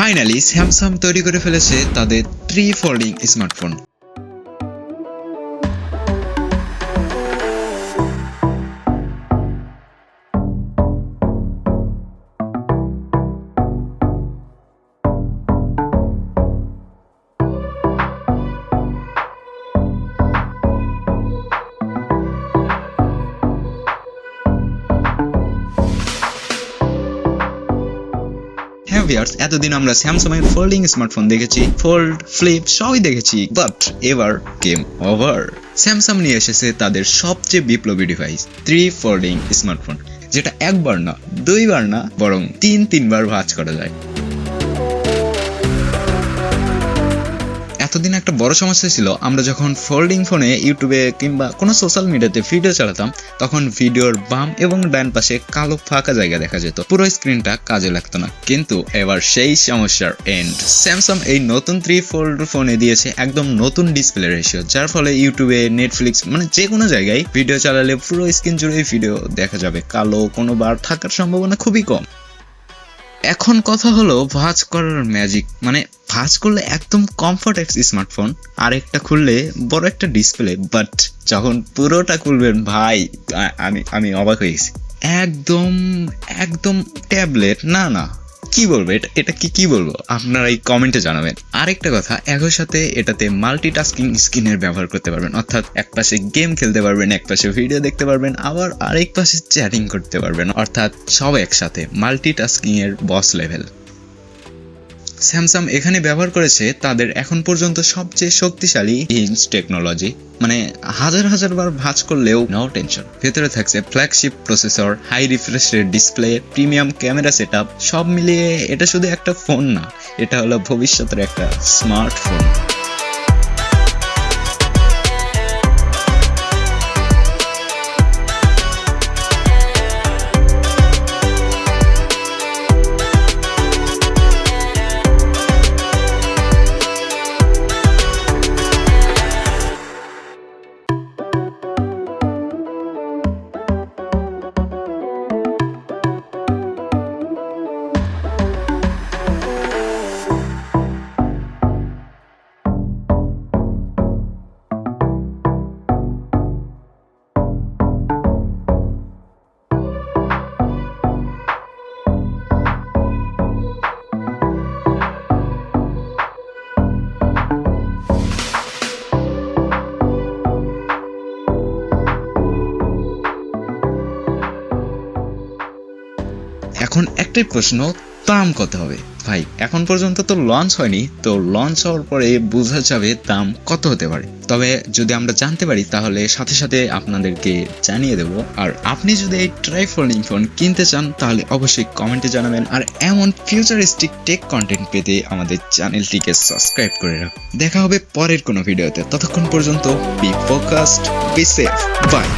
Finally Samsung তৈরি করে ফেলেছে তাদের 3 ফোল্ডিং স্মার্টফোন। এতদিন আমরা স্যামসাং এর ফোল্ডিং স্মার্টফোন দেখেছি, ফোল্ড, ফ্লিপ সবই দেখেছি, বাট এবার গেম ওভার। স্যামসাং নিয়ে এসেছে তাদের সবচেয়ে বিপ্লবী ডিভাইস 3 ফোল্ডিং স্মার্টফোন, যেটা একবার না, দুইবার না, বরং 3-3বার ভাঁজ করা যায়। এতদিন একটা বড় সমস্যা ছিল, আমরা যখন ফোল্ডিং ফোনে ইউটিউবে কিংবা কোনো সোশ্যাল মিডিয়াতে ভিডিও চালাতাম তখন ভিডিওর বাম এবং ডান পাশে কালো ফাঁকা জায়গা দেখা যেত, পুরো স্ক্রিনটা কাজে লাগতো না। কিন্তু এবার সেই সমস্যার এন্ড। স্যামসাং এই নতুন 3 ফোল্ড ফোনে দিয়েছে একদম নতুন ডিসপ্লে রেশিও, যার ফলে ইউটিউবে, নেটফ্লিক্স মানে যে কোনো জায়গায় ভিডিও চালালে পুরো স্ক্রিন জুড়ে ভিডিও দেখা যাবে, কালো কোনো বার থাকার সম্ভাবনা খুবই কম। এখন কথা হলো ভাঁজ করার ম্যাজিক, মানে ভাঁজ করলে একদম কমফর্ট স্মার্টফোন, আর একটা খুললে বড় একটা ডিসপ্লে, বাট যখন পুরোটা খুলবেন ভাই আমি অবাক হয়ে গেছি। একদম ট্যাবলেট, না কি বলবো, এটা কি বলবো, আপনারা এই কমেন্টে জানাবেন। আরেকটা কথা, একই সাথে এটাতে মাল্টিটাস্কিং স্ক্রিনের ব্যবহার করতে পারবেন, অর্থাৎ এক পাশে গেম খেলতে পারবেন, এক পাশে ভিডিও দেখতে পারবেন, আবার আরেক পাশে চ্যাটিং করতে পারবেন, অর্থাৎ সব একসাথে, মাল্টিটাস্কিং এর বস লেভেল। স্যামসাং এখানে ব্যবহার করেছে তাদের এখন পর্যন্ত সবচেয়ে শক্তিশালী হিঞ্জ টেকনোলজি, মানে হাজার বার ভাঁজ করলেও নো টেনশন। ভেতরে থাকছে flagship processor, high refresh rate display, premium camera setup, সব মিলিয়ে এটা শুধু একটা ফোন না, এটা হলো ভবিষ্যতের একটা স্মার্টফোন। এখন একটাই প্রশ্ন, দাম কত হবে? ভাই এখন পর্যন্ত তো লঞ্চ হয়নি, তো লঞ্চ হওয়ার পরে বোঝা যাবে দাম কত হতে পারে। তবে যদি আমরা জানতে পারি তাহলে সাথে আপনাদেরকে জানিয়ে দেব। আর আপনি যদি এই ট্রাই ফোল্ডিং ফোন কিনতে চান তাহলে অবশ্যই কমেন্টে জানাবেন। আর এমন ফিউচারিস্টিক টেক কন্টেন্ট পেতে আমাদের চ্যানেলটিকে সাবস্ক্রাইব করে রাখুন। দেখা হবে পরের কোনো ভিডিওতে, ততক্ষণ পর্যন্ত be focused, be safe, by.